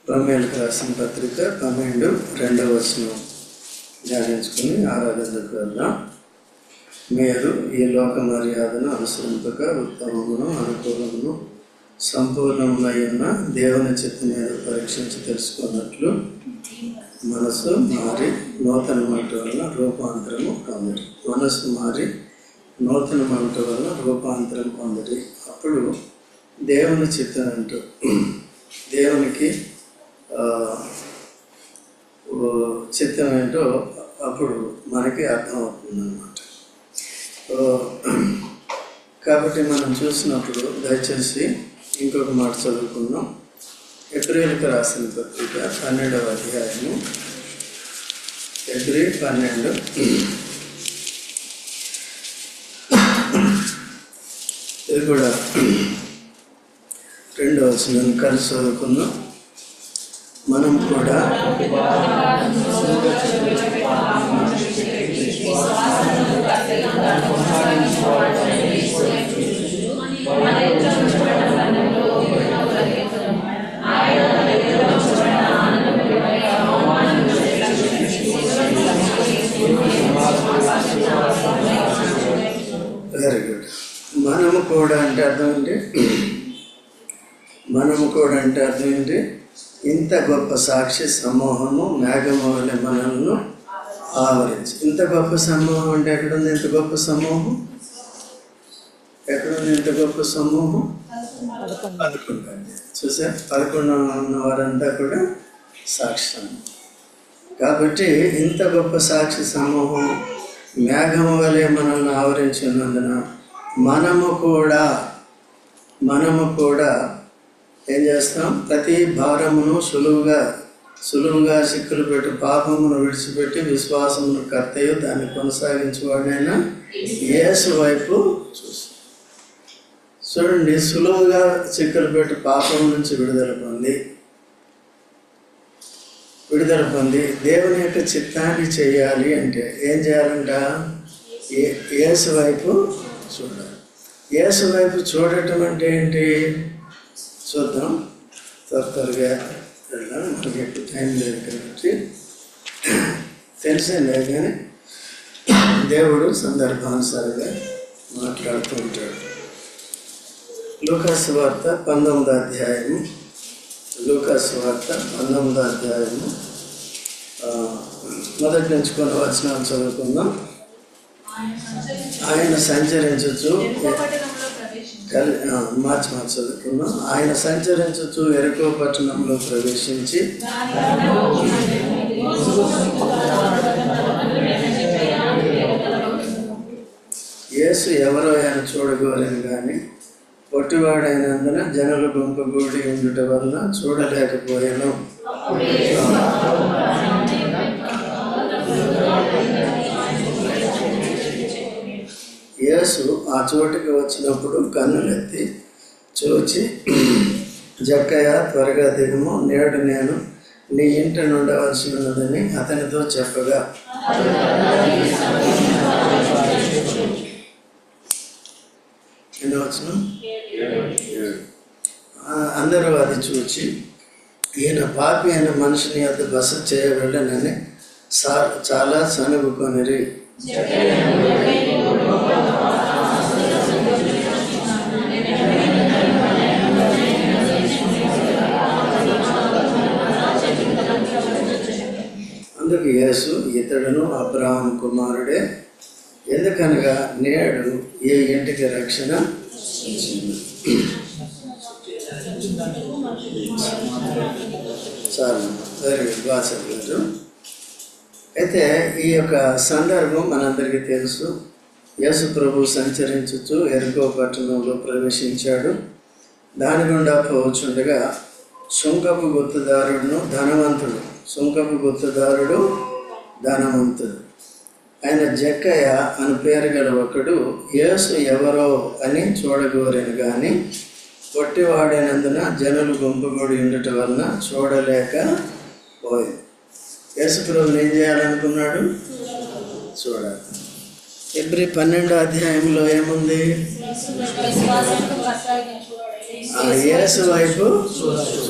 రోమీయులకు రాసిన పత్రిక 12:2 ధ్యానించుకుని ఆరాధనకు వెళ్దాం. మీరు ఈ లోక మర్యాదను అనుసరింపక ఉత్తమమును అనుకూలమును సంపూర్ణములైన దేవుని చిత్తం మీద పరీక్షించి తెలుసుకున్నట్లు మనసు మారి నూతన మాట వల్ల రూపాంతరము పొందడి. మనసు మారి నూతన మాట వల్ల రూపాంతరం పొందడి. అప్పుడు దేవుని చిత్తం అంటూ దేవునికి చిత్తం ఏంటో అప్పుడు మనకి అర్థమవుతుంది అన్నమాట. కాబట్టి మనం చూసినప్పుడు దయచేసి ఇంకొక మాట చదువుకుందాం. ఎబ్రీయులకు రాసిన పత్రిక 12వ అధ్యాయము, ఎబ్రీ 12. ఇది కూడా 2వ వచనం కలిసి చదువుకుందాం. మనం కూడా వెరీ గుడ్. మనము కూడా అంటే అర్థం ఏంటి? ఇంత గొప్ప సాక్షి సమూహము మేఘము వలె మనల్ని ఆవరించి. ఇంత గొప్ప సమూహం అంటే ఎక్కడుంది? ఇంత గొప్ప సమూహం ఎక్కడుంది? ఇంత గొప్ప సమూహం 11 చూసా. 11 ఉన్న వారంతా కూడా సాక్షి. కాబట్టి ఇంత గొప్ప సాక్షి సమూహం మేఘము వలె మనల్ని ఆవరించినందున మనము కూడా ఏం చేస్తాం? ప్రతి భారమును సులువుగా చిక్కులు పెట్టి పాపమును విడిచిపెట్టి విశ్వాసమును కర్తయు దాన్ని కొనసాగించేవాడైనా యేసు వైపు చూడండి. సులువుగా చిక్కులు పెట్టి పాపం నుంచి విడుదల పొంది దేవుని యొక్క చిత్తాన్ని చేయాలి అంటే ఏం చేయాలంట? యేసు వైపు చూడాలి. యేసు వైపు చూడటం అంటే ఏంటి? చూద్దాం. త్వరగా వెళ్దాం, మనకి ఎక్కువ టైం లేదు కాబట్టి తెలిసిందే. కానీ దేవుడు సందర్భానుసారంగా మాట్లాడుతూ ఉంటాడు. లూకాసు వార్త 19వ అధ్యాయము, మొదటి నుంచి కొన్ని వచనాలు చదువుకుందాం. ఆయన సంచరించచ్చు మార్చి చదువుకున్నాం. ఆయన సంచరించచ్చు ఎరికో పట్టణంలో ప్రవేశించి యేసు ఎవరో ఆయన చూడగోరని కానీ పొట్టివాడైనందున జనులు గుంపుగూడి ఉండుట వల్ల చూడలేకపోయాను. యేసు ఆ చోటికి వచ్చినప్పుడు కన్నులెత్తి చూచి, జక్కయ్య త్వరగా దిగుము, నేడు నేను నీ ఇంట ఉండవలసి ఉన్నదని అతనితో చెప్పగా అందరూ అది చూచి ఈయన పాపి అయిన మనిషిని వద్ద బస చేయవలెనని చాలా సనుగుకొనిరి. అందుకు యేసు, ఇతడును అబ్రహాము కుమారుడే, ఎందుకనగా నేడు ఏ ఇంటికి రక్షణ చాలా వెరీ బాగా చెప్పారు. అయితే ఈ యొక్క సందర్భం మనందరికీ తెలుసు. యేసు ప్రభు సంచరించుచు ఎరికో పట్టణంలో ప్రవేశించాడు. దాని గుండా పోవచ్చుండగా సుంకపు గుర్తుదారుడు ధనవంతుడు ఆయన జక్కయ్య అని పేరు గల ఒకడు యేసు ఎవరో అని చూడగోరని కానీ పొట్టివాడైనందున జనులు గుంపుగూడి ఉండటం వలన చూడలేకపోయింది. యేసు ప్రభువుని ఏం చేయాలనుకున్నాడు? చూడాలి. ఎబ్రీ 12వ అధ్యాయంలో ఏముంది? యేసు వైపు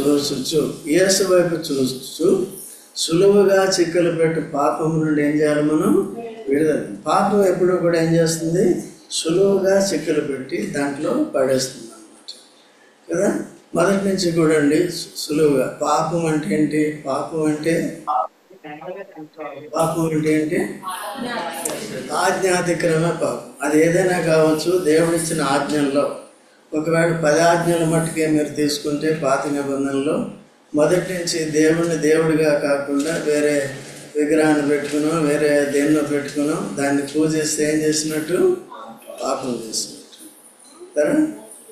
చూచుచు, యేసు వైపు చూచుచు సులువుగా చిక్కులు పెట్టు పాపం నుండి ఏం చేయాలి మనం? విడుదల. పాపం ఎప్పుడూ కూడా ఏం చేస్తుంది? సులువుగా చిక్కులు పెట్టి దాంట్లో పడేస్తుంది అన్నమాట కదా. మొదటి నుంచి చూడండి, సులువుగా. పాపం అంటే ఏంటి? పాపం అంటే ఏంటి? ఆజ్ఞాతిక్రమే పాపం. అది ఏదైనా కావచ్చు. దేవుడిచ్చిన ఆజ్ఞల్లో ఒకవేళ 10 ఆజ్ఞల మట్టుకే మీరు తీసుకుంటే పాత నిబంధనలో మొదటి నుంచి దేవుడిని దేవుడిగా కాకుండా వేరే విగ్రహాన్ని పెట్టుకునో వేరే దేన్నో పెట్టుకునో దాన్ని పూజిస్తే ఏం చేసినట్టు? పాపం చేసినట్టు.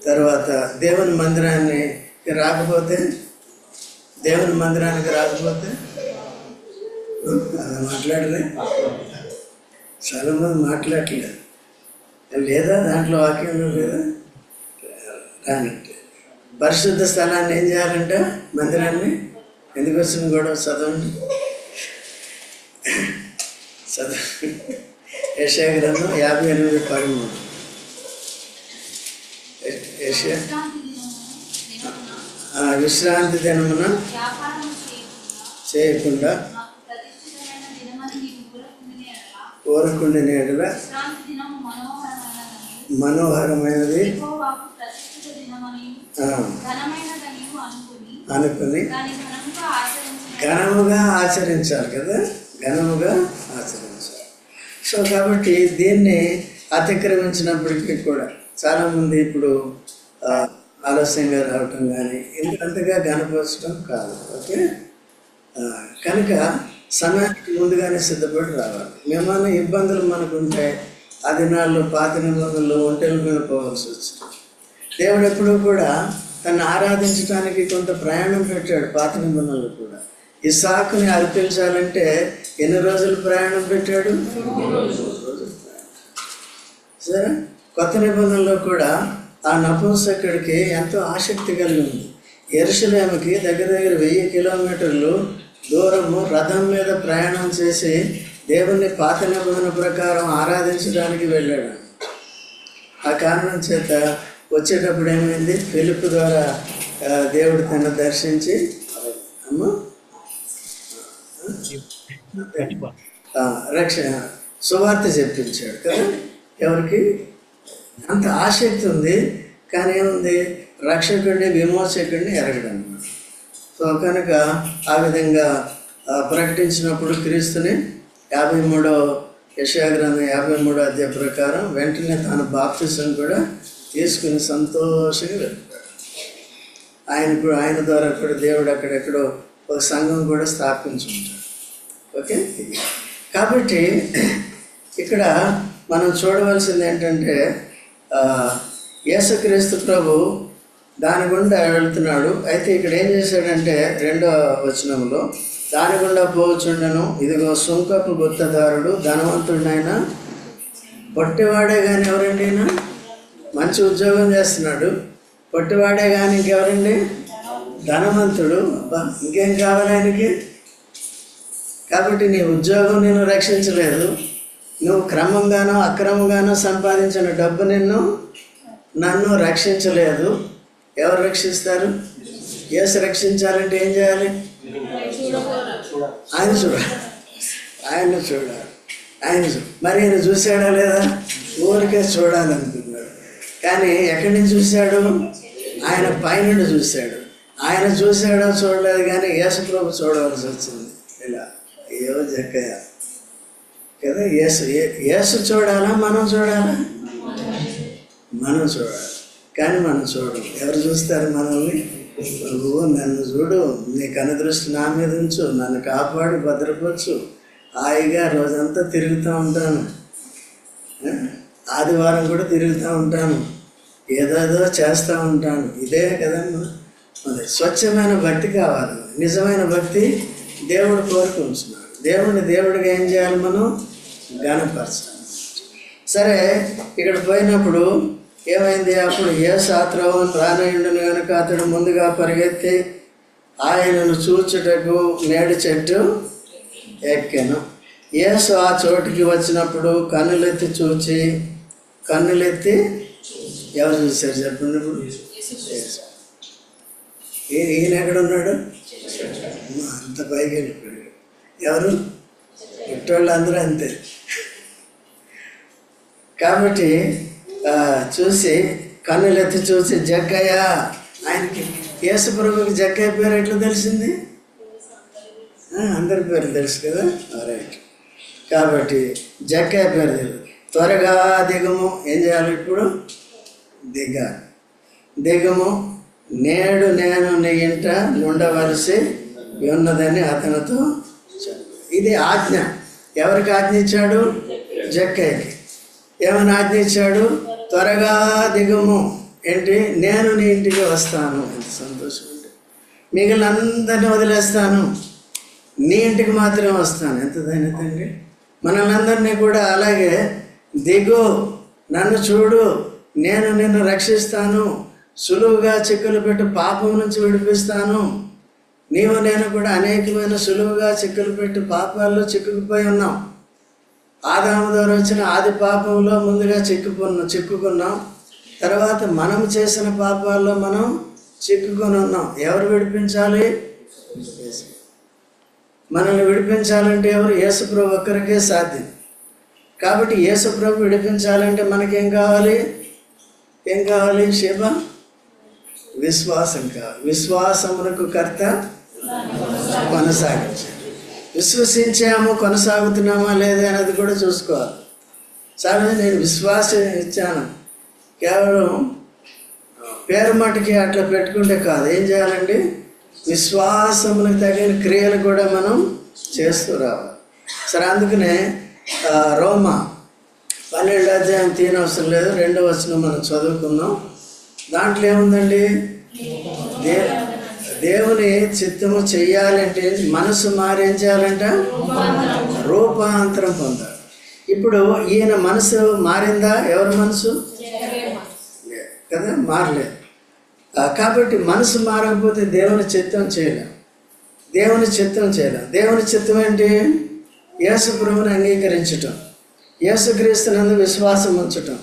తర్వాత దేవుని మందిరానికి రాకపోతే అలా మాట్లాడలే, చాలా మంది మాట్లాడలేదు లేదా? దాంట్లో వాక్యంలో లేదా? రానట్టు. పరిశుద్ధ స్థలాన్ని ఏం చేయాలంటే మందిరాన్ని ఎందుకు వచ్చింది గొడవ? చదవండి. యెషయా గ్రంథం 58:13. యెషయా విశ్రాంతి దినమున చేయకుండా ఊరకుండి నేడుల మనోహరమైనది అనుకుని ఘనముగా ఆచరించాలి కదా, ఘనముగా ఆచరించాలి. సో కాబట్టి దీన్ని అతిక్రమించినప్పటికీ కూడా చాలామంది ఇప్పుడు ఆలస్యంగా రావటం కానీ ఇంకంతగా గనపరచడం కాదు. ఓకే, కనుక సమయానికి ముందుగానే సిద్ధపడి రావాలి. మేమన్నా ఇబ్బందులు మనకుంటే ఆ దినాల్లో పాత నిబంధనలు ఒంటెల మీద పోవాల్సి వచ్చింది. దేవుడు ఎప్పుడూ కూడా తను ఆరాధించడానికి కొంత ప్రయాణం పెట్టాడు. పాత నిబంధనలు కూడా ఇస్సాకుని అర్పించాలంటే ఎన్ని రోజులు ప్రయాణం పెట్టాడు? 3 రోజులు ప్రయాణం. సరే, కొత్త నిబంధనలో కూడా ఆ నపుంసకుడికి ఎంతో ఆసక్తి కలిగి ఉంది. యెరూషలేముకి దగ్గర 1000 కిలోమీటర్లు దూరము రథం మీద ప్రయాణం చేసి దేవుణ్ణి పాత నిబంధన ప్రకారం ఆరాధించడానికి వెళ్ళాడు. ఆ కారణం చేత వచ్చేటప్పుడు ఏమైంది? ఫిలిప్పు ద్వారా దేవుడు తను దర్శించి సువార్త చెప్పించాడు కదా. ఎవరికి అంత ఆసక్తి ఉంది, కానీ ఏముంది? రక్షకుడిని విమోచకుడిని ఎరగడం. సో కనుక ఆ విధంగా ప్రకటించినప్పుడు క్రీస్తుని 53వ యెషయా గ్రంథం 53వ అధ్యాయం ప్రకారం వెంటనే తాను బాప్తిసం కూడా తీసుకుని సంతోషంగా వెళ్తాడు. ఆయన ద్వారా కూడా దేవుడు అక్కడెక్కడో ఒక సంఘం కూడా స్థాపించుకుంటాడు. ఓకే, కాబట్టి ఇక్కడ మనం చూడవలసింది ఏంటంటే యేసుక్రీస్తు ప్రభు దాని గుండా వెళ్తున్నాడు. అయితే ఇక్కడ ఏం చేశాడంటే 2వ వచనంలో దాని గుండా పోవచ్చుండను, ఇదిగో సుంకపు గుత్తదారుడు ధనవంతుడినైనా పొట్టివాడే కానీ ఎవరండి? మంచి ఉద్యోగం చేస్తున్నాడు, పొట్టివాడే కానీ ఇంకెవరండి? ధనవంతుడు. అబ్బా, ఇంకేం కావాలి ఆయనకి? కాబట్టి నీ ఉద్యోగం నిన్ను రక్షించలేదు. నువ్వు క్రమంగానో అక్రమంగానో సంపాదించిన డబ్బు నన్ను రక్షించలేదు. ఎవరు రక్షిస్తారు? యేసు రక్షించాలంటే ఏం చేయాలి? ఆయన చూడాలి. మరి ఆయన చూశాడా లేదా? ఊరికే చూడాలనుకున్నాడు, కానీ ఎక్కడి నుంచి చూశాడు? ఆయన పైనుండి చూశాడు. ఆయన చూశాడో చూడలేదు, కానీ యేసు ప్రభు చూడవలసి వచ్చింది. ఇలా ఏవో జక్కయ్య కదా. యేసు చూడాలా? మనం చూడాలా? మనం చూడాలి, కానీ మనం చూడం. ఎవరు చూస్తారు మనల్ని? నువ్వు నన్ను చూడు, నీ కనుదృష్టి నా మీద ఉంచు, నన్ను కాపాడి భద్రపరచు. హాయిగా రోజంతా తిరుగుతూ ఉంటాను, ఆదివారం కూడా తిరుగుతూ ఉంటాను, ఏదేదో చేస్తూ ఉంటాను. ఇదే కదమ్మా మరి. స్వచ్ఛమైన భక్తి కావాలి. నిజమైన భక్తి దేవుడు కోరుకుంటున్నాడు. దేవుడిగా ఏం చేయాలి? మనం ఘనపరచాలి. సరే, ఇక్కడ పోయినప్పుడు ఏమైంది? అప్పుడు యేసు ఆ త్రోవను రానయుండును కనుక అతడు ముందుగా పరిగెత్తి ఆయనను చూచుటకు నేడు చెట్టు ఎక్కెను. యేసు ఆ చోటుకి వచ్చినప్పుడు కన్నులెత్తి ఎవరు చూశారు చెప్పండి? ఇప్పుడు ఈయన ఎక్కడున్నాడు? అంత పైకి వెళ్ళిపోయాడు. ఎవరు? పుట్టోళ్ళు అందరూ అంతే. కాబట్టి చూసి కన్నులెత్తి చూసి జక్కయ్య, ఆయనకి యేసు ప్రభుకి జక్కయ్య పేరు ఎట్లా తెలిసింది? అందరి పేరు తెలుసు కదా. రైట్. కాబట్టి జక్కయ్య పేరు తెలుసు. త్వరగా దిగము. ఏం చేయాలి ఇప్పుడు? దిగము, నేడు నేను నీ ఇంట ఉండవలసి ఉన్నదని అతనితో చెప్పాడు. ఇది ఆజ్ఞ. ఎవరికి ఆజ్ఞ ఇచ్చాడు? జక్కయ్యకి. ఏమని ఆజ్ఞ ఇచ్చాడు? త్వరగా దిగము. ఏంటి? నేను నీ ఇంటికి వస్తాను. ఎంత సంతోషం అంటే, మిగిలిన అందరినీ వదిలేస్తాను, నీ ఇంటికి మాత్రమే వస్తాను. ఎంత ధన్యతండి. మనల్ని అందరినీ కూడా అలాగే, దిగు, నన్ను చూడు, నేను నిన్ను రక్షిస్తాను, సులువుగా చిక్కులు పెట్టి పాపం నుంచి విడిపిస్తాను. నీవు నేను కూడా అనేకమైన సులువుగా చిక్కులు పెట్టి పాపాల్లో చిక్కుకుపోయి ఉన్నాం. ఆదాము ద్వారా వచ్చిన ఆది పాపంలో ముందుగా చిక్కుకున్నాం. తర్వాత మనం చేసిన పాపాల్లో మనం చిక్కుకొని ఉన్నాం. ఎవరు విడిపించాలి? మనల్ని విడిపించాలంటే ఎవరు? యేసుప్రభు ఒక్కరికే సాధ్యం. కాబట్టి యేసుప్రభు విడిపించాలంటే మనకేం కావాలి? ఏం కావాలి? శివ విశ్వాసం కావాలి. విశ్వాసమునకు కర్త కొనసాగించాలి. విశ్వసించాము, కొనసాగుతున్నామా లేదా అనేది కూడా చూసుకోవాలి. సరే, నేను విశ్వాసం ఇచ్చాను, కేవలం పేరు మటుకి అట్లా పెట్టుకుంటే కాదు. ఏం చేయాలండి? విశ్వాసములకు తగిన క్రియలు కూడా మనం చేస్తూ రావాలి. సరే, అందుకనే రోమా 12వ అధ్యాయం తీయనవసరం లేదు, 2వ వచనం మనం చదువుకున్నాం. దాంట్లో ఏముందండి? దేవుని చిత్తము చెయ్యాలంటే మనసు మారేం చేయాలంట? రూపాంతరం పొందాలి. ఇప్పుడు ఈయన మనసు మారిందా? ఎవరి మనసు? కదా, మారలేదు. కాబట్టి మనసు మారకపోతే దేవుని చిత్తం చేయలేం. దేవుని చిత్తం ఏంటి? యేసు ప్రభువుని అంగీకరించటం, యేసుక్రీస్తునందు విశ్వాసం ఉంచటం,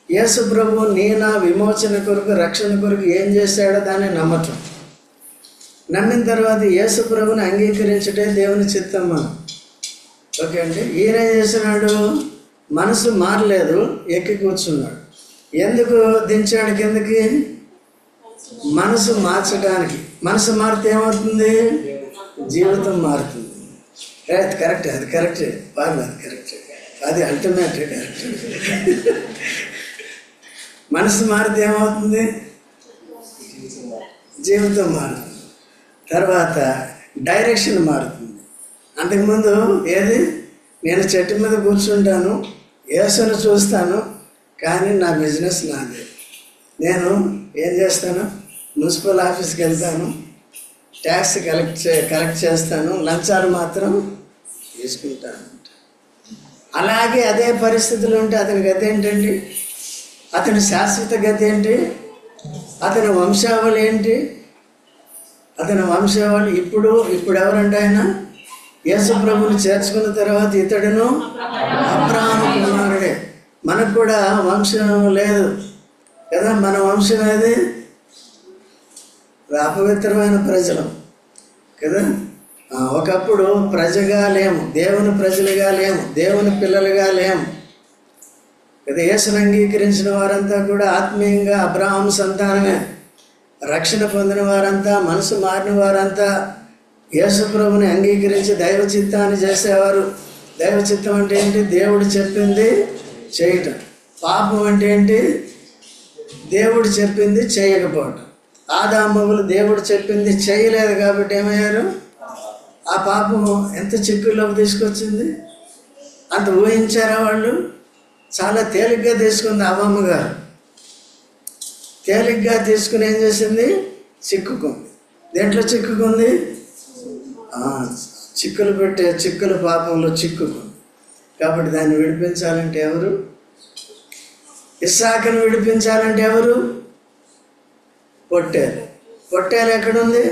యేసు ప్రభువు నా విమోచన కొరకు, రక్షణ కొరకు ఏం చేశాడో దాన్ని నమ్మటం. నమ్మిన తర్వాత యేసు ప్రభువుని అంగీకరించటే దేవుని చిత్తం మనం. ఓకే అండి. ఈయన ఏం చేస్తున్నాడు? మనసు మారలేదు, ఎక్కి కూర్చున్నాడు. ఎందుకు దించాడు కిందకి? మనసు మార్చడానికి. మనసు మారితే ఏమవుతుంది? జీవితం మారుతుంది. కరెక్ట్, అది కరెక్టే. బాగా, అది కరెక్టే, అది అల్టిమేట్ కరెక్ట్. మనసు మారితే ఏమవుతుంది? జీవితం మారుతుంది. తర్వాత డైరెక్షన్ మారుతుంది. అంతకుముందు ఏది? నేను చెట్టు మీద కూర్చుంటాను, యేసును చూస్తాను, కానీ నా బిజినెస్ నాదే. నేను ఏం చేస్తాను? మున్సిపల్ ఆఫీస్కి వెళ్తాను, ట్యాక్స్ కలెక్ట్ చేస్తాను, లంచాలు మాత్రం తీసుకుంటాను. అలాగే అదే పరిస్థితులు ఉంటే అతని గతి ఏంటండి? అతని శాశ్వత గతి ఏంటి? అతని వంశావళి ఏంటి? అతని వంశావళి ఇప్పుడు ఎవరంటే ఆయన యేసు ప్రభువుని చేర్చుకున్న తర్వాత ఇతడును అబ్రహాము కుమారుడే. మనకు కూడా వంశం లేదు కదా. మన వంశం ఏది? అపవిత్రమైన ప్రజలు కదా. ఒకప్పుడు ప్రజగా లేము, దేవుని ప్రజలుగా లేము, దేవుని పిల్లలుగా లేము కదా. యేసును అంగీకరించిన వారంతా కూడా ఆత్మీయంగా అబ్రహాము సంతానమే. రక్షణ పొందిన వారంతా, మనసు మారిన వారంతా యేసు ప్రభుని అంగీకరించి దైవ చిత్తాన్ని చేసేవారు. దైవ చిత్తం అంటే ఏంటి? దేవుడు చెప్పింది చేయటం. పాపం అంటే ఏంటి? దేవుడు చెప్పింది చేయకపోవటం. ఆదామవ్వలు దేవుడు చెప్పింది చేయలేదు కాబట్టి ఏమయ్యారు? ఆ పాపము ఎంత చిక్కుల్లోకి తీసుకొచ్చింది? అంత ఊహించారా వాళ్ళు? చాలా తేలిగ్గా తీసుకుంది అవ్వమ్మ గారు. తేలిగ్గా తీసుకుని ఏం చేసింది? చిక్కుకుంది. దేంట్లో చిక్కుకుంది? చిక్కుల పాపంలో చిక్కుకుంది. కాబట్టి దాన్ని విడిపించాలంటే ఎవరు? ఇస్సాకును విడిపించాలంటే ఎవరు? పొట్టేలు ఎక్కడుంది?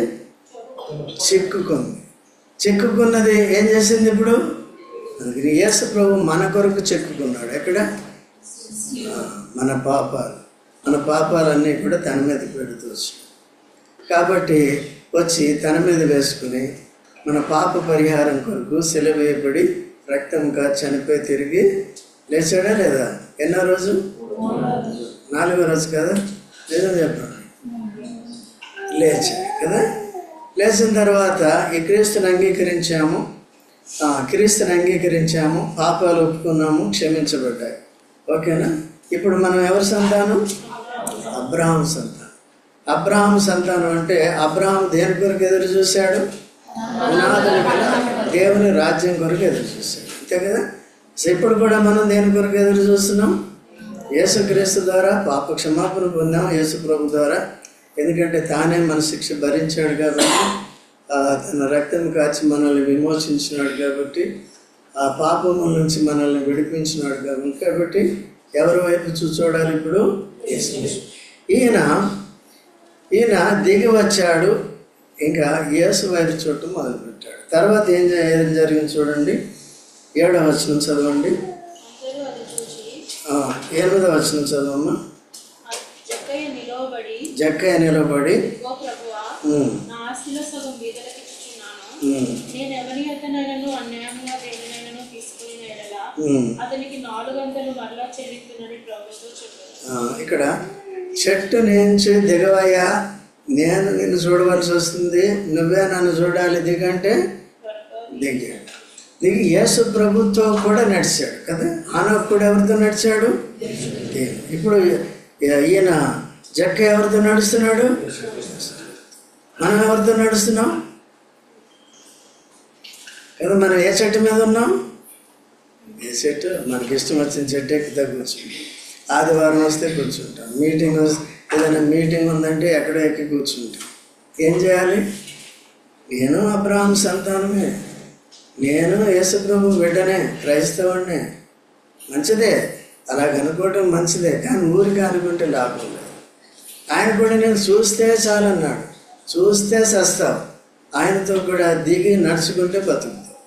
చిక్కుకున్నది ఏం చేసింది ఇప్పుడు? అందుకని యేసు ప్రభు మన కొరకు చిక్కుకున్నాడు. ఎక్కడ? మన పాపాలన్నీ కూడా తన మీద పెడుతూ వచ్చాడు. కాబట్టి వచ్చి తన మీద వేసుకుని మన పాప పరిహారం కొరకు సిలువ వేయబడి రక్తంగా చనిపోయి తిరిగి లేచాడా లేదా? ఎన్నో రోజు? 4వ రోజు కదా, లేదా చెప్పండి, లేచాడు కదా. లేచిన తర్వాత ఈ క్రీస్తుని అంగీకరించాము, పాపాలు ఒప్పుకున్నాము, క్షమించబడ్డాయి. ఓకేనా? ఇప్పుడు మనం ఎవరి సంతానం? అబ్రహాము సంతానం. అబ్రహాము సంతానం అంటే అబ్రహాము దేని కొరకు ఎదురు చూశాడు? పునాదులు గల దేవుని రాజ్యం కొరకు ఎదురు చూశాడు, అంతే కదా. సో ఇప్పుడు కూడా మనం దేని కొరకు ఎదురు చూస్తున్నాం? యేసుక్రీస్తు ద్వారా పాప క్షమాపణ పొందాం, యేసు ప్రభు ద్వారా. ఎందుకంటే తానే మన శిక్ష భరించాడు కాబట్టి, తన రక్తం కాచి మనల్ని విమోచించినాడు కాబట్టి, ఆ పాపముల నుంచి మనల్ని విడిపించినాడు కాబట్టి ఎవరి వైపు చూడాలి ఇప్పుడు? ఈయన దిగి వచ్చాడు, ఇంకా యేసు వైపు చూడటం మొదలుపెట్టాడు. తర్వాత ఏం జరిగింది చూడండి. 7వ వచనం చదవండి. 8వ వచనం చదవమ్మా. జక్కయ్య నిలబడి ఇక్కడ చెట్టు నుంచి దిగవయ్యా, నేను నిన్ను చూడవలసి వస్తుంది, నువ్వే నన్ను చూడాలి, దిగంటే దిగి యేసు ప్రభుతో కూడా నడిచాడు కదా. ఆనోకు కూడా ఎవరితో నడిచాడు? ఇప్పుడు ఈయన జక్క ఎవరితో నడుస్తున్నాడు? మనం ఎవరితో నడుస్తున్నాం కదా. మనం ఏ చెట్టు మీద ఉన్నాం? ఏ చెట్టు? మనకి ఇష్టం వచ్చిన చెట్టు ఎక్కుతా కూర్చుంటాం. ఆదివారం వస్తే కూర్చుంటాం, ఏదైనా మీటింగ్ ఉందంటే ఎక్కడో ఎక్కి కూర్చుంటాం. ఏం చేయాలి? నేను అబ్రహాము సంతానమే, నేను యేసు ప్రభు బిడ్డనే, క్రైస్తవుడినే. మంచిదే, అలా అనుకోవటం మంచిదే, కానీ ఊరికి అనుకుంటే లాభం లేదు. ఆయన కూడా నేను చూస్తే చాలన్నాడు. చూస్తే సస్తావు, ఆయనతో కూడా దిగి నడుచుకుంటే బతుకుతావు.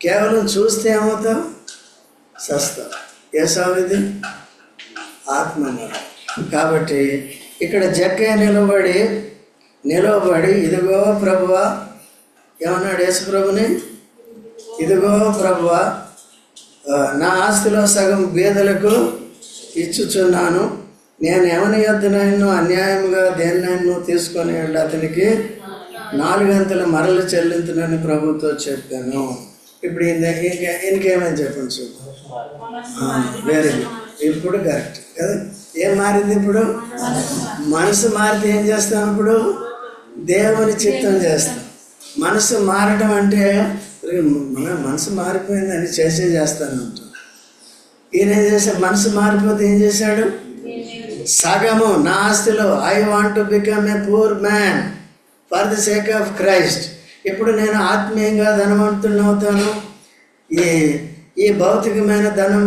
కేవలం చూస్తే ఏమవుతావు? సస్తావు. ఏసావిది ఆత్మ. కాబట్టి ఇక్కడ జక్కయ్య నిలబడి ఇదిగో ప్రభువా ఏమన్నాడు యేసు ప్రభుని? ఇదిగో ప్రభువా, నా ఆస్తిలో సగం బీదలకు ఇచ్చుచున్నాను. నేను ఎవని యొద్దనైనా అన్యాయంగా దేన్నైనా తీసుకొని వెళ్ళి అతనికి 4 గంటల మరలు చెల్లించునని ప్రభుతో చెప్పాను. ఇప్పుడు ఇంకేమని చెప్పండి చూద్దాం. Very good. ఇప్పుడు కరెక్ట్ కదా. ఏం మారింది ఇప్పుడు? మనసు మారితే ఏం చేస్తాం? ఇప్పుడు దేవుని చిత్తం చేస్తాం. మనసు మారడం అంటే మన మనసు మారిపోయిందని చేస్తాను అంటాం. ఈయన ఏం చేశాడు? మనసు మారిపోతే ఏం చేశాడు? సగము నా ఆస్తిలో, I want to become a poor man for the sake of Christ. ఇప్పుడు నేను ఆత్మీయంగా ధనవంతుడిని అవుతాను. ఈ భౌతికమైన ధనం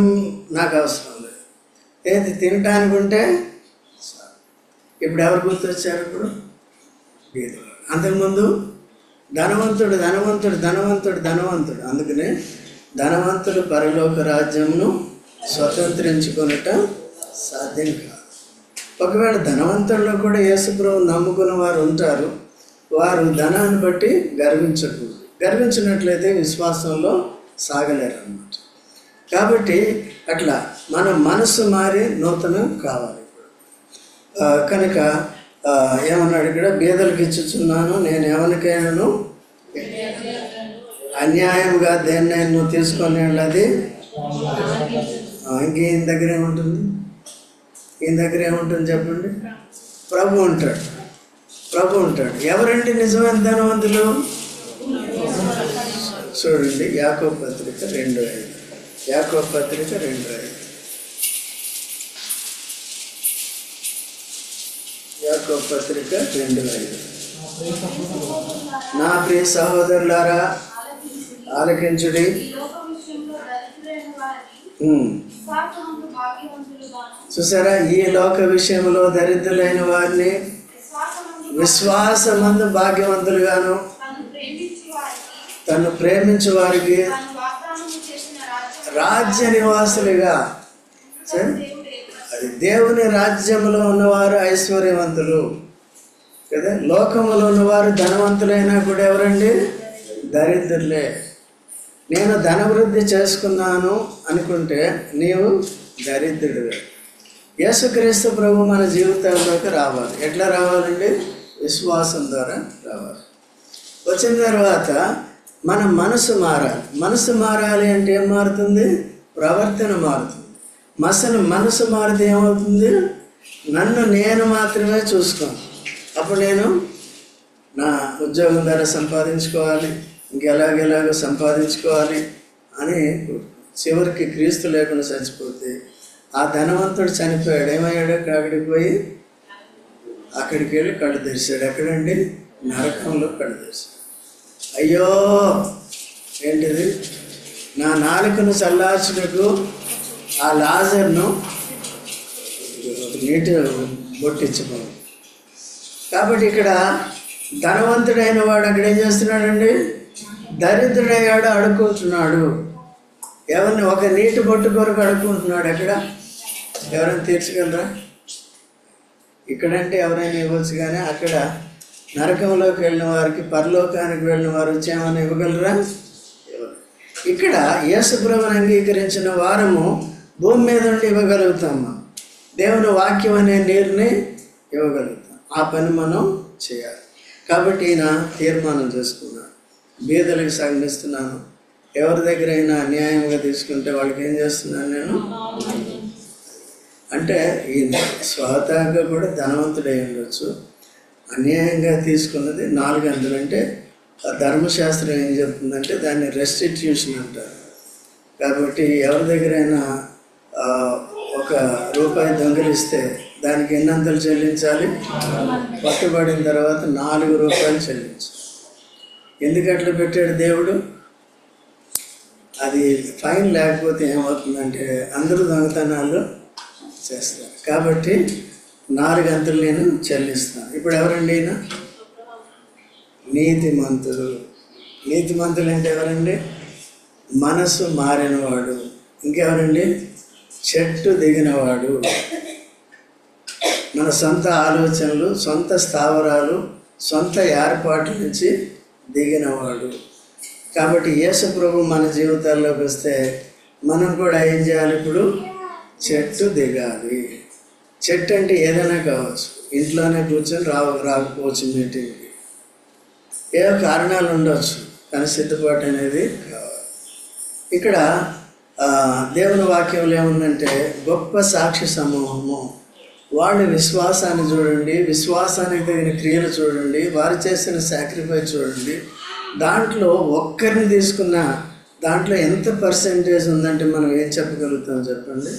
నాకు అవసరం లేదు. ఏది తినటానికి ఉంటే ఇప్పుడు ఎవరు గుర్తొచ్చారు? ఇప్పుడు అంతకుముందు ధనవంతుడు. అందుకనే ధనవంతుడు పరలోక రాజ్యమును స్వతంత్రించుకొనటం సాధ్యం కాదు. ఒకవేళ ధనవంతుల్లో కూడా యేసుప్రభువు నమ్ముకున్న వారు ఉంటారు. వారు ధనాన్ని బట్టి గర్వించినట్లయితే విశ్వాసంలో సాగలేరు అన్నమాట. కాబట్టి అట్లా మన మనసు మారి నూతనం కావాలి. కనుక ఏమన్నాడు ఇక్కడ? బీదలకు ఇచ్చుచున్నాను, నేను ఎవరికైనాను అన్యాయంగా దేన్నైనా తీసుకొని వెళ్ళది. ఇంకేం దగ్గర ఏముంటుంది? ఈయన దగ్గర ఏముంటుంది చెప్పండి? ప్రభు ఉంటాడు. ఎవరండి నిజమైన ధనవంతులు? చూడండి, యాకోబు పత్రిక 2:5. యాకోబు పత్రిక 2:5. యాకోబు పత్రిక 2:5. నా ప్రియ సహోదరులారా ఆలకించుడి. చూసారా? ఈ లోక విషయంలో దరిద్రులైన వారిని విశ్వాసమందు భాగ్యవంతులుగాను, తను ప్రేమించు వారికి రాజ్య నివాసులుగా. అది దేవుని రాజ్యంలో ఉన్నవారు ఐశ్వర్యవంతులు. కదా. లోకంలో ఉన్నవారు ధనవంతులైనా కూడా ఎవరండి? దరిద్రులే. నేను ధనవృద్ధి చేసుకున్నాను అనుకుంటే నీవు దరిద్రుడివే. యేసుక్రీస్తు ప్రభు మన జీవితంలోకి రావాలి. ఎట్లా రావాలండి? విశ్వాసం ద్వారా రావాలి. వచ్చిన తర్వాత మన మనసు మారాలి. మనసు మారాలి అంటే ఏం మారుతుంది? ప్రవర్తన మారుతుంది. మనసు మారితే ఏమవుతుంది? నన్ను నేను మాత్రమే చూసుకోను. అప్పుడు నేను నా ఉద్యోగం ద్వారా సంపాదించుకోవాలి, ఇంకెలాగెలాగో సంపాదించుకోవాలి అని చివరికి క్రీస్తు లేకుండా చచ్చిపోతే ఆ ధనవంతుడు చనిపోయాడు. ఏమయ్యాడు? అక్కడికి పోయి అక్కడికి వెళ్ళి కళ్ళు తెరిచాడు. ఎక్కడండి? నరకంలో కళ్ళు తెరిచాడు. అయ్యో ఏంటిది, నా నాలుకను చల్లార్చుటకు ఆ లాజర్ను నీటి బొట్టించుకోవాలి. కాబట్టి ఇక్కడ ధనవంతుడైన వాడు అక్కడ ఏం చేస్తున్నాడండి? దరిద్రుడయ్యాడు, అడుక్కుంటున్నాడు. ఎవరిని? ఒక నీటి బొట్టు కొరకు అడుక్కుంటున్నాడు. ఎక్కడ? ఎవరైనా తీర్చగలరా? ఇక్కడంటే ఎవరైనా ఇవ్వచ్చు, కానీ అక్కడ నరకంలోకి వెళ్ళిన వారికి, పరలోకానికి వెళ్ళిన వారు వచ్చి ఏమైనా ఇవ్వగలరా? ఇక్కడ యేసుప్రభుని అంగీకరించిన వారము భూమి మీద ఉండి ఇవ్వగలుగుతాము. దేవుని వాక్యం అనే నీరుని ఇవ్వగలుగుతాం. ఆ పని మనం చేయాలి. కాబట్టి ఈయన తీర్మానం చేసుకున్నాను, బీదలకు సగమిస్తున్నాను. ఎవరి దగ్గర అయినా అన్యాయంగా తీసుకుంటే వాళ్ళకి ఏం చేస్తున్నాను నేను అంటే, ఈయన స్వతహాగా కూడా ధనవంతుడై ఉండొచ్చు. అన్యాయంగా తీసుకున్నది 400 అంటే ధర్మశాస్త్రం ఏం చెప్తుందంటే దాన్ని రెస్టిట్యూషన్ అంటారు. కాబట్టి ఎవరి దగ్గరైనా ₹1 దొంగిలిస్తే దానికి ఎన్నంతలు చెల్లించాలి? పట్టుబడిన తర్వాత ₹4 చెల్లించాలి. ఎందుకు అట్లా పెట్టాడు దేవుడు? అది ఫైన్ లేకపోతే ఏమవుతుందంటే అందరూ దొంగతనాలు చేస్తారు. కాబట్టి 4 అంతలు నేను చెల్లిస్తాను. ఇప్పుడు ఎవరండి ఈయన? నీతిమంతుడు. నీతిమంతులు అంటే ఎవరండి? మనసు మారినవాడు. ఇంకెవరండి? చెట్టు దిగినవాడు. మన సొంత ఆలోచనలు, సొంత స్థావరాలు, సొంత ఏర్పాట్ల నుంచి దిగినవాడు. కాబట్టి యేసు ప్రభు మన జీవితాల్లోకి వస్తే మనం కూడా ఏం చేయాలి? ఇప్పుడు చెట్టు దిగాలి. చెట్టు అంటే ఏదైనా కావచ్చు. ఇంట్లోనే కూర్చొని రాకపోవచ్చు మీటింగ్కి, ఏవో కారణాలు ఉండవచ్చు, కానీ సిద్ధపాటు అనేది కావాలి. ఇక్కడ దేవుని వాక్యంలో ఏముందంటే, గొప్ప సాక్షి సమూహము, వాళ్ళ విశ్వాసాన్ని చూడండి, విశ్వాసానికి తగిన క్రియలు చూడండి, వారు చేసిన సాక్రిఫైస్ చూడండి. దాంట్లో ఒక్కరిని తీసుకున్న దాంట్లో ఎంత పర్సెంటేజ్ ఉందంటే మనం ఏం చెప్పగలుగుతాం చెప్పండి?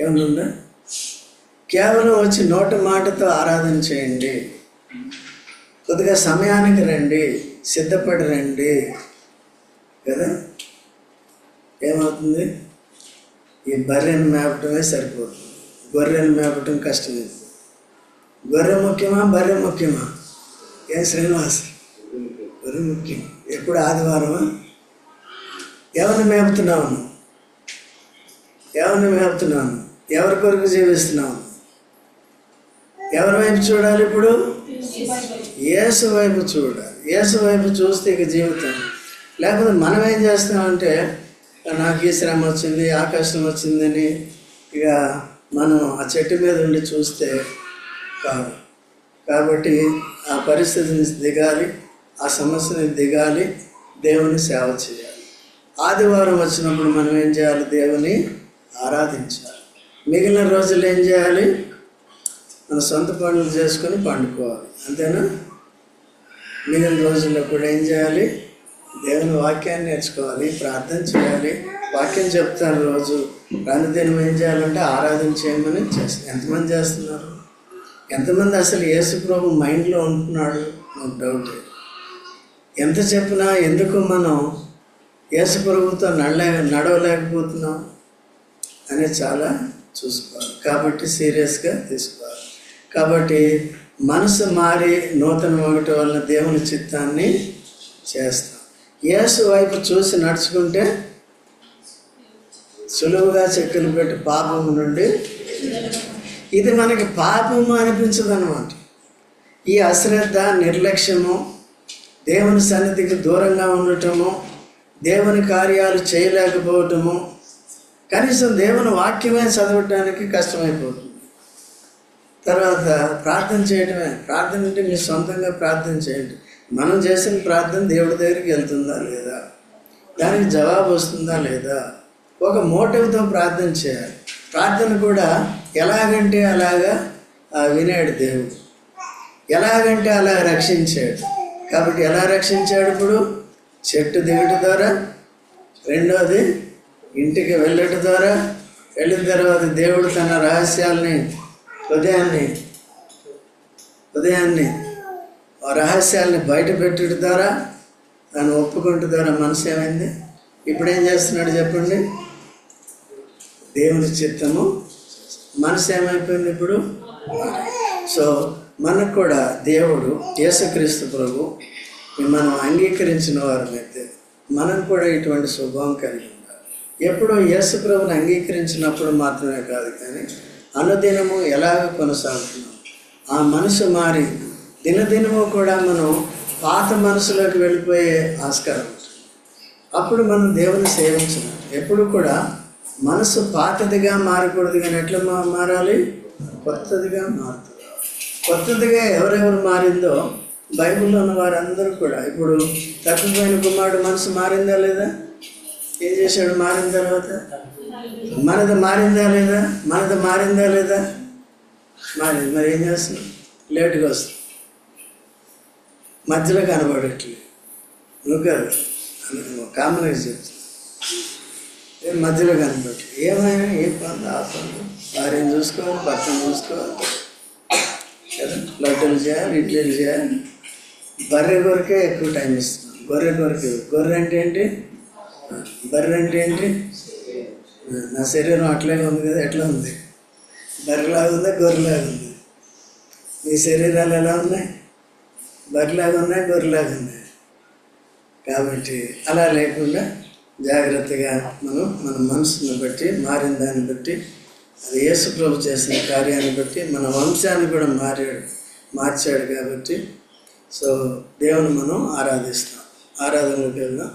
ఏమన్నా? కేవలం వచ్చి నోటి మాటతో ఆరాధన చేయండి, కొద్దిగా సమయానికి రండి, సిద్ధపడి రండి కదా. ఏమవుతుంది? ఈ బర్రెను మేపటమే సరిపోతుంది. గొర్రెను మేపటం కష్టమే. గొర్రె ముఖ్యమా, బర్రె ముఖ్యమా? ఏం శ్రీనివాస్? గొర్రె ముఖ్యం. ఎప్పుడు ఆదివారమా? ఎవరిని మేపుతున్నాను? ఎవరిని మేపుతున్నాను? ఎవరి కొరకు జీవిస్తున్నాను? ఎవరి వైపు చూడాలి? ఇప్పుడు యేసు వైపు చూడాలి. యేసు వైపు చూస్తే ఇక జీవితం. లేకపోతే మనం ఏం చేస్తామంటే, నాకు ఈ శ్రమ వచ్చింది, ఆ కష్టం వచ్చిందని ఇక మనం ఆ చెట్టు మీద ఉండి చూస్తే కాదు. కాబట్టి ఆ పరిస్థితిని దిగాలి, ఆ సమస్యని దిగాలి, దేవుని సేవ చేయాలి. ఆదివారం వచ్చినప్పుడు మనం ఏం చేయాలి? దేవుని ఆరాధించాలి. మిగిలిన రోజులు ఏం చేయాలి? మన సొంత పనులు చేసుకొని పండుకోవాలి. అంతేనా? మిగిలిన రోజుల్లో కూడా ఏం చేయాలి? దేవుని వాక్యాన్ని నేర్చుకోవాలి, ప్రార్థన చేయాలి. వాక్యం చెప్తారు రోజు. ప్రాణదినం ఏం చేయాలంటే ఆరాధన చేయమని చేస్తారు. ఎంతమంది చేస్తున్నారు? ఎంతమంది అసలు యేసు ప్రభు మైండ్లో ఉంటున్నాడు? నాకు డౌట్. ఎంత చెప్పినా ఎందుకు మనం యేసు ప్రభుతో నడవలేకపోతున్నాం అనేది చాలా చూసుకోవాలి. కాబట్టి సీరియస్గా తీసుకోవాలి. కాబట్టి మనసు మారి నూతన ఒకటి వలన దేవుని చిత్తాన్ని చేస్తాం. యేసు వైపు చూసి నడుచుకుంటే సులువుగా చెక్కులు పెట్టి పాపం నుండి ఇది మనకి పాపము అనిపించదు అన్నమాట. ఈ అశ్రద్ధ, నిర్లక్ష్యము, దేవుని సన్నిధికి దూరంగా ఉండటము, దేవుని కార్యాలు చేయలేకపోవటము, కనీసం దేవుని వాక్యమే చదవటానికి కష్టమైపోతుంది. తర్వాత ప్రార్థన చేయడమే. ప్రార్థన అంటే మీ సొంతంగా ప్రార్థన చేయండి. మనం చేసిన ప్రార్థన దేవుడి దగ్గరికి వెళ్తుందా లేదా, దానికి జవాబు వస్తుందా లేదా, ఒక మోటివ్తో ప్రార్థన చేయాలి. ప్రార్థన కూడా ఎలాగంటే అలాగా వినాడు దేవుడు, ఎలాగంటే అలా రక్షించాడు. కాబట్టి ఎలా రక్షించాడు? ఇప్పుడు చెట్టు దిగట ద్వారా, రెండోది ఇంటికి వెళ్ళట ద్వారా, వెళ్ళిన తర్వాత దేవుడు తన రహస్యాల్ని ఉదయాన్ని రహస్యాల్ని బయట పెట్టడం ద్వారా, దాన్ని ఒప్పుకుంటు ద్వారా మనసు ఏమైంది? ఇప్పుడు ఏం చేస్తున్నాడు చెప్పండి? దేవుని చిత్తము మనసు ఏమైపోయింది ఇప్పుడు. సో మనకు కూడా దేవుడు యేసుక్రీస్తు ప్రభు మనం అంగీకరించిన వారమైతే మనం కూడా ఇటువంటి స్వభావం కలిగి ఉండాలి. ఎప్పుడో యేసు ప్రభుని అంగీకరించినప్పుడు మాత్రమే కాదు, కానీ అనుదినము ఎలాగ కొనసాగుతున్నాం, ఆ మనసు మారి దినదినము కూడా మనం పాత మనసులోకి వెళ్ళిపోయే ఆస్కారం ఉంటుంది. అప్పుడు మనం దేవుని సేవించాలి. ఎప్పుడు కూడా మనసు పాతదిగా మారకూడదు, కానీ ఎట్లా మారాలి? కొత్తదిగా మారుతుంది. కొత్తదిగా ఎవరెవరు మారిందో బైబిల్లో ఉన్న వారందరూ కూడా, ఇప్పుడు తప్పిపోయిన కుమారుడు మనసు మారిందా లేదా? ఏం చేశాడు మారిన తర్వాత? మనది మారిందా లేదా? మనది మారిందా లేదా? మారింది. మరి ఏం చేస్తున్నాం? లేటుగా వస్తుంది, మధ్యలో కనబడట్లేదు. నువ్వు కాదు, కామన్గా చెప్తున్నా, మధ్యలో కనబడట్లేదు. ఏమైనా ఏ పనులు ఆ పనులు, భార్యను చూసుకోవాలి, భర్తను చూసుకోవాలి కదా, లడ్డూలు చేయాలి, ఇడ్లీలు చేయాలి. బర్రె కొరకే ఎక్కువ టైం ఇస్తున్నాం. గొర్రె కొరకే. గొర్రె అంటే ఏంటి? బర్రె అంటే ఏంటి? నా శరీరం అట్లాగే ఉంది కదా, ఎట్లా ఉంది? బర్రెలాగా ఉందా, గొర్రెలాగా ఉంది? మీ శరీరాలు ఎలా ఉన్నాయి? బర్రెలాగా ఉన్నాయి, గొర్రెలాగా ఉన్నాయి. కాబట్టి అలా లేకుండా జాగ్రత్తగా మనం మన మనసుని బట్టి, మారిన దాన్ని బట్టి, అది యేసు ప్రభు చేసిన కార్యాన్ని బట్టి మన వంశాన్ని కూడా మార్చాడు. కాబట్టి సో దేవుని మనం ఆరాధిస్తాం. ఆరాధనలోకి వెళ్దాం.